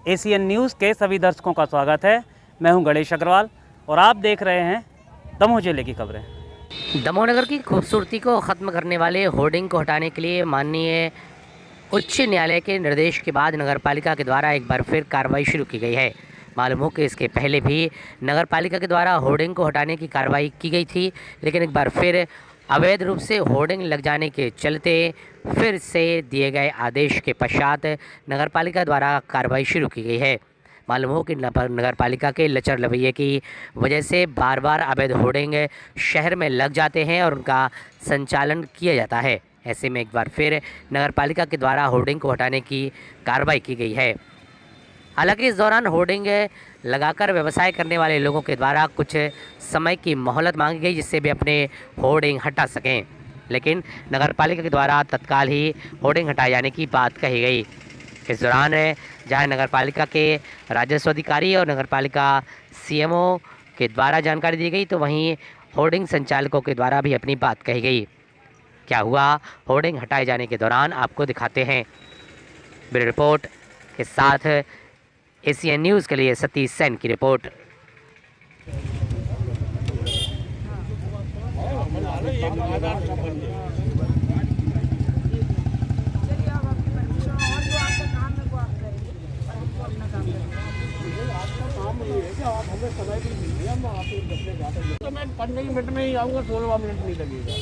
ACN news के सभी दर्शकों का स्वागत है। मैं हूं गणेश अग्रवाल और आप देख रहे हैं दमोह जिले की खबरें। दमोह नगर की खूबसूरती को ख़त्म करने वाले होर्डिंग को हटाने के लिए माननीय उच्च न्यायालय के निर्देश के बाद नगरपालिका के द्वारा एक बार फिर कार्रवाई शुरू की गई है। मालूम हो कि इसके पहले भी नगरपालिका के द्वारा होर्डिंग को हटाने की कार्रवाई की गई थी, लेकिन एक बार फिर अवैध रूप से होर्डिंग लग जाने के चलते फिर से दिए गए आदेश के पश्चात नगरपालिका द्वारा कार्रवाई शुरू की गई है। मालूम हो कि नगरपालिका के लचर रवैये की वजह से बार बार अवैध होर्डिंग शहर में लग जाते हैं और उनका संचालन किया जाता है। ऐसे में एक बार फिर नगरपालिका के द्वारा होर्डिंग को हटाने की कार्रवाई की गई है। हालांकि इस दौरान होर्डिंग लगाकर व्यवसाय करने वाले लोगों के द्वारा कुछ समय की मोहलत मांगी गई, जिससे वे अपने होर्डिंग हटा सकें, लेकिन नगरपालिका के द्वारा तत्काल ही होर्डिंग हटाए जाने की बात कही गई। इस दौरान जहां नगरपालिका के राजस्व अधिकारी और नगरपालिका सीएमओ के द्वारा जानकारी दी गई, तो वहीं होर्डिंग संचालकों के द्वारा भी अपनी बात कही गई। क्या हुआ होर्डिंग हटाए जाने के दौरान, आपको दिखाते हैं। ब्यूरो रिपोर्ट के साथ एसीएन न्यूज़ के लिए सतीश सेन की रिपोर्ट। तो मैं 15 मिनट में ही आऊँगा, 16 मिनट नहीं लगेगा।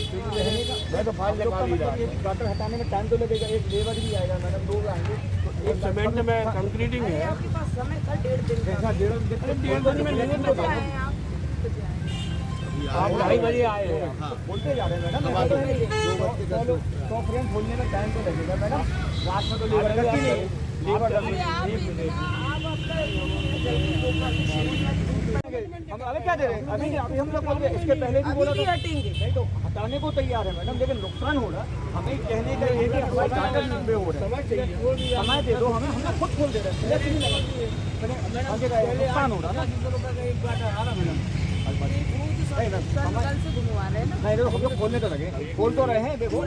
मैं तो फाइल लगा दी रहा। गाटर हटाने में टाइम तो लगेगा, एक लेबर भी आएगा मैडम, 2 आएंगे। एक सीमेंट में कंक्रीटिंग है। आपके पास समय था 1.5 दिन का। 1.5 दिन में नहीं होता। आप 2:30 बजे आए हैं, बोलते जा रहे हैं मैडम। 100 फ्रेम खोलने में टाइम तो लगेगा मैडम। रात में तो लेबर लगती नहीं। हम अभी क्या दे रहे हैं? अभी हम लोग बोल रहे हैं, इसके पहले भी बोला तो नहीं, तो हटाने को तैयार है मैडम, लेकिन नुकसान हो रहा है। हमें कहने का ये कि हमारे कागज लंबे हो रहे हैं, समय दे दो हमें, हम लोग खुद खोल दे रहे हैं। नुकसान हो रहा है ना, नहीं हम लोग खोलने तो लगे, खोल तो रहे हैं, देखो।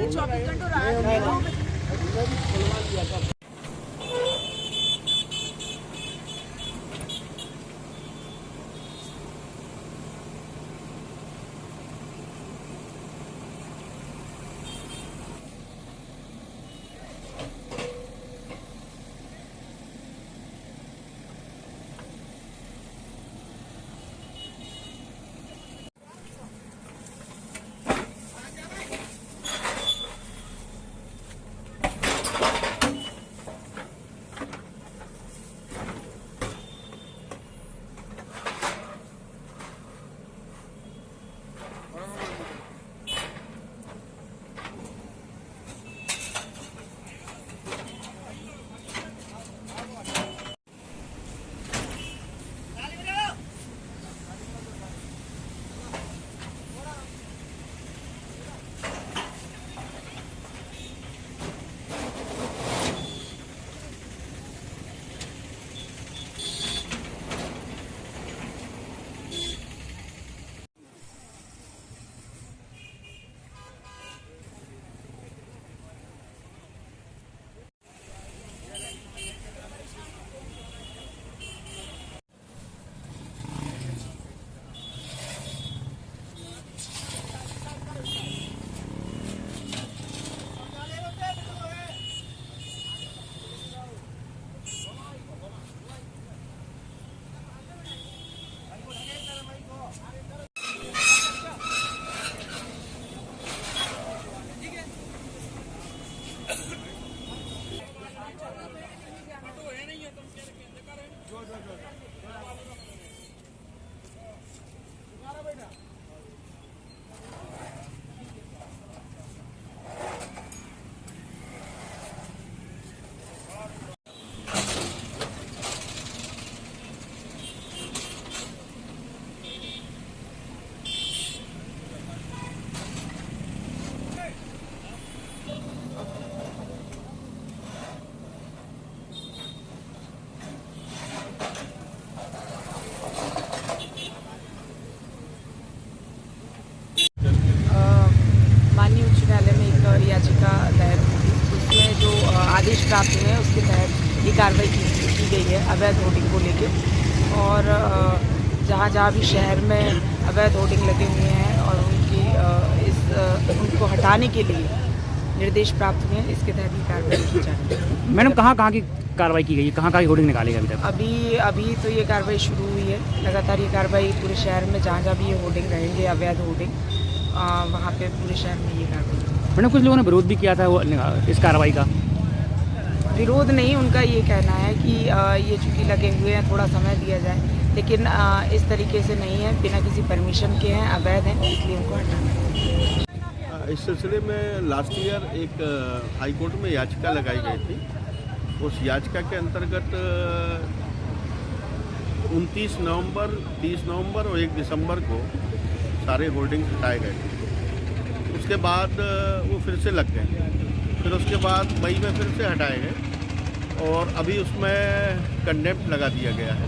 याचिका दायर हुई थी, उसमें जो आदेश प्राप्त हुए हैं उसके तहत ये कार्रवाई की गई है अवैध होर्डिंग को लेके। और जहाँ जहाँ भी शहर में अवैध होर्डिंग लगे हुए हैं और उनको हटाने के लिए निर्देश प्राप्त हुए हैं, इसके तहत ही कार्रवाई की जा रही है। मैडम कहाँ कहाँ की कार्रवाई की गई है, कहाँ कहाँ की होर्डिंग निकाली गई अभी तक? अभी तो ये कार्रवाई शुरू हुई है। लगातार ये कार्रवाई पूरे शहर में जहाँ जहाँ भी ये होर्डिंग रहेंगे अवैध होर्डिंग, वहाँ पे पूरे शहर में ये कार्रवाई। मैडम कुछ लोगों ने विरोध भी किया था इस कार्रवाई का? विरोध नहीं, उनका ये कहना है कि ये चूँकि लगे हुए हैं थोड़ा समय दिया जाए, लेकिन इस तरीके से नहीं है, बिना किसी परमिशन के हैं, अवैध हैं, इसलिए उनको हटाना है। इस सिलसिले में लास्ट ईयर एक हाई कोर्ट में याचिका लगाई गई थी। उस याचिका के अंतर्गत 29 नवंबर, 30 नवंबर और 1 दिसंबर को सारे होर्डिंग्स हटाए गए थे। उसके बाद वो फिर से लग गए, फिर उसके बाद मई में फिर से हटाए गए और अभी उसमें कंडेम्प्ट लगा दिया गया है।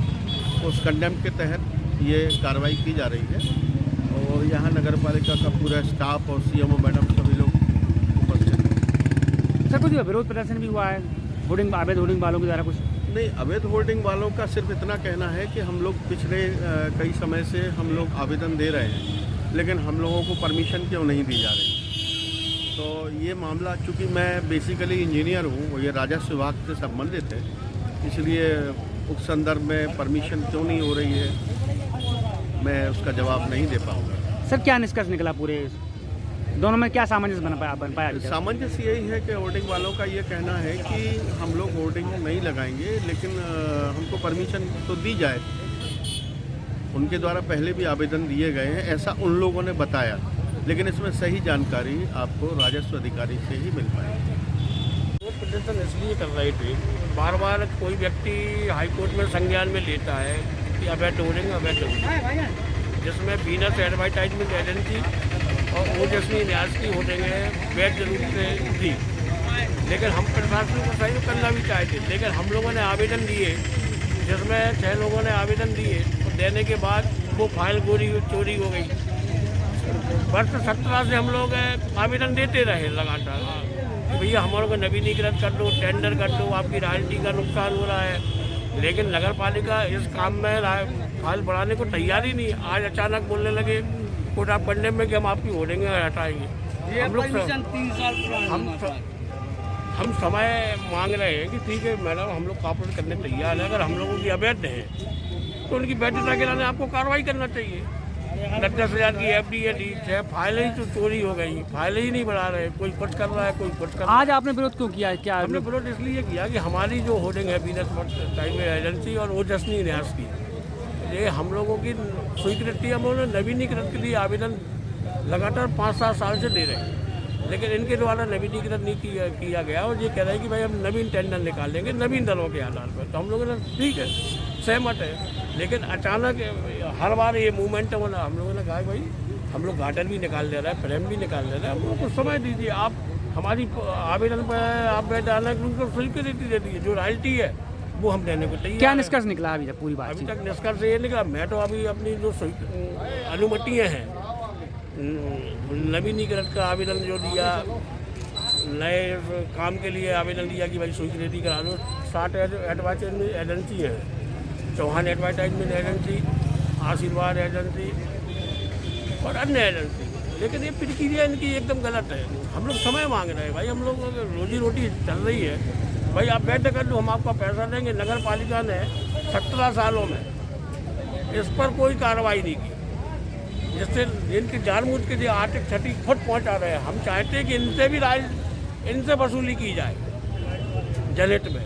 उस कंडेम्प्ट के तहत ये कार्रवाई की जा रही है और यहाँ नगर पालिका का पूरा स्टाफ और सीएमओ मैडम सभी लोग उपस्थित हैं। सर कुछ विरोध प्रदर्शन भी हुआ है होर्डिंग, अवैध होर्डिंग वालों के द्वारा कुछ? नहीं, अवैध होर्डिंग वालों का सिर्फ इतना कहना है कि हम लोग पिछले कई समय से हम लोग आवेदन दे रहे हैं, लेकिन हम लोगों को परमिशन क्यों नहीं दी जा रही। तो ये मामला, चूँकि मैं बेसिकली इंजीनियर हूँ और ये राजस्व विभाग से संबंधित है, इसलिए उस संदर्भ में परमिशन क्यों नहीं हो रही है मैं उसका जवाब नहीं दे पाऊँगा। सर क्या निष्कर्ष निकला पूरे दोनों में, क्या सामंजस्य बन पाया? सामंजस्य यही है कि होर्डिंग वालों का ये कहना है कि हम लोग होर्डिंग नहीं लगाएंगे, लेकिन हमको परमिशन तो दी जाए। उनके द्वारा पहले भी आवेदन दिए गए हैं, ऐसा उन लोगों ने बताया, लेकिन इसमें सही जानकारी आपको राजस्व अधिकारी से ही मिल पाएगी। वो प्रदर्शन इसलिए कर रहे थे, बार बार कोई व्यक्ति हाईकोर्ट में संज्ञान में लेता है कि अवैध होर्डिंग, जिसमें वीनस एडवर्टाइजमेंट एजेंसी और ओजस्वी न्यास की होर्डिंग वैध जरूरी से थी, लेकिन हम प्रशासन को सहयोग करना भी चाहते, लेकिन हम लोगों ने आवेदन दिए, जिसमें 6 लोगों ने आवेदन दिए और देने के बाद वो फाइल चोरी हो गई। वर्ष 17 से हम लोग आवेदन देते रहे लगातार कि भैया हमारे को नवीनीकृत कर दो, टेंडर कर दो, आपकी रॉयल्टी का नुकसान हो रहा है, लेकिन नगर पालिका इस काम में फाइल बढ़ाने को तैयार ही नहीं। आज अचानक बोलने लगे कोर्ट ऑफ कंडेम में कि हम आपकी होर्डिंग हटाएंगे। हम लोग 3 साल हम समय मांग रहे हैं कि ठीक है मैडम, हम लोग कॉपरेट करने तैयार हैं। अगर हम लोगों की अवैध है तो उनकी वैधता के लाने आपको कार्रवाई करना चाहिए। 10,000 की FDA दी है, फाइलें ही तो चोरी हो गई, फाइलें ही नहीं बढ़ा रहे, कोई कुछ कर रहा है, कोई कुछ कर रहा है। आज आपने विरोध क्यों किया? क्या हमने विरोध इसलिए किया कि हमारी जो होर्डिंग है वीनस एजेंसी और ओजस्वी न्यास की, ये हम लोगों की स्वीकृति हम लोगों ने नवीनीकृत के लिए आवेदन लगातार 5-7 साल से दे रहे हैं, लेकिन इनके द्वारा नवीनीकृत नहीं किया गया और ये कह रहे हैं कि भाई हम नवीन टेंडर निकाल लेंगे नवीन दरों के आधार पर। तो हम लोगों ने ठीक है, सहमत है, लेकिन अचानक हर बार ये मूवमेंट होना, हम लोगों ने कहा भाई हम लोग गार्डन भी निकाल दे रहे हैं, फ्रेम भी निकाल दे रहे हैं, हम लोग को समय दीजिए। आप हमारी आवेदन पर आप डालने को स्वीकृति दे दीजिए, जो रॉयल्टी है वो हम देने को तैयार। क्या निष्कर्ष निकला अभी तक पूरी बात? अभी तक निष्कर्ष ये निकला, मैं तो अभी अपनी जो अनुमतियाँ हैं, नवीनीकरण का आवेदन जो दिया, नए काम के लिए आवेदन दिया कि भाई स्वीकृति करा लो। 60 एडवर्टाइजमेंट एजेंसी है, चौहान एडवर्टाइजमेंट एजेंसी, आशीर्वाद एजेंसी और अन्य एजेंसी, लेकिन ये प्रक्रिया इनकी एकदम गलत है। हम लोग समय मांग रहे हैं भाई, हम लोग रोजी रोटी चल रही है, भाई आप बैठ कर लो, हम आपका पैसा देंगे। नगर पालिका ने 17 सालों में इस पर कोई कार्रवाई नहीं की, जिससे इनकी जानबूझ के जो आर्थिक क्षति खुद पहुंचा रहे हैं। हम चाहते हैं कि इनसे भी इनसे वसूली की जाए जनहित में।